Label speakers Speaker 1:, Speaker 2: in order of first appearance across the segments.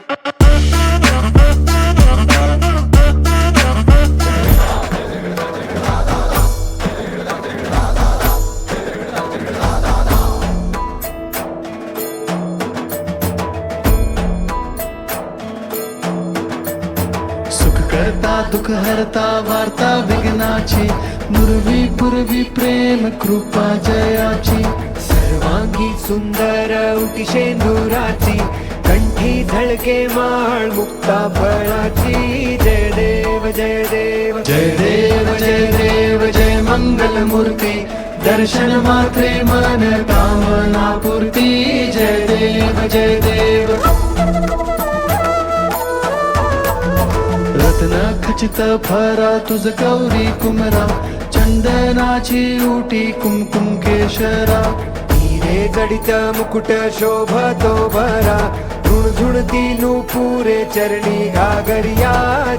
Speaker 1: करता दुःख हरता वार्ता विघ्नाची, नुरवी पूर्वी प्रेम कृपा जयाची,
Speaker 2: सर्वांगी सुंदर उटी शेंदुराची, कंठी झळके माळ मुक्ता फळाची. जय देव जय देव
Speaker 1: जय देव जय देव जय मंगल मूर्ती, दर्शन मात्रे मन कामना पूर्ती. जय देव जय देव. रत्न खचित भरा तुझ गौरी कुमरा, चंदनाची उटी कुमकुम केशरा,
Speaker 2: हिरे जडित मुकुट शोभतो भरा, झुणझुणती नूपुरे चरणी घागरिया.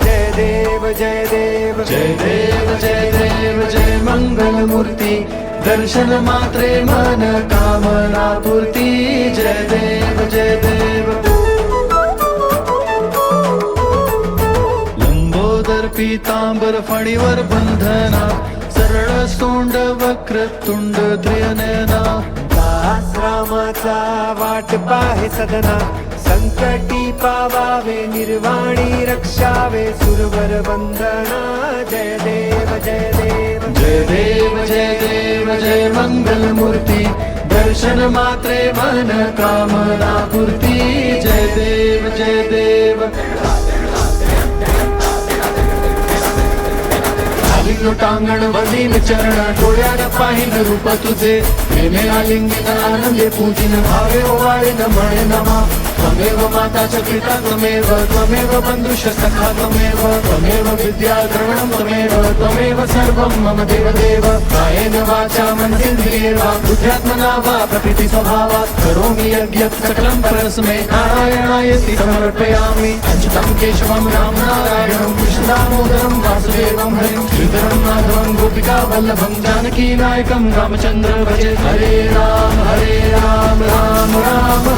Speaker 2: जय देव जय देव
Speaker 1: जय देव जय देव जय मंगल मूर्ती, दर्शन मात्रे मन कामना पूर्ती. जय देव जय देव. लंबोदर पीतांबर फणीवर बंधना, सरळ सोंड वक्र तुंड त्रिनयना,
Speaker 2: दास रामाचा वाट पाहे सदना, संकटी पावावे निर्वाणी रक्षावे सुरवर वंदना. जय देव जय देव
Speaker 1: जय देव जय देव जय मंगल मूर्ती, दर्शन मात्रे मन कामना पूर्ती. जय देव जय देव. टांगण वदीन चरण, डोळ्यानं पाहिन रूप तुझे, प्रेमे आलिंगिन आनंदे पूजिन, भावे ओवाळीन म्हणे नमा. त्वमेव माता च पिता त्वमेव, त्वमेव बंधुश्च सखा त्वमेव, त्वमेव विद्या द्रविणं त्वमेव, त्वमेव सर्वं मम देवदेव. कायेन वाचा मनसेन्द्रियेर्वा बुद्ध्यात्मना वा प्रकृति स्वभावात् करोमि यज्ञं सकलं परस्मै नारायणायति समर्पयामि. अच्युतं केशवं राम नारायणं कृष्ण दामोदरं वासुदेवं हरिं श्रीधरं माधवं गोपिका वल्लभं जानकी नायकं रामचन्द्र भजे. हरे राम राम राम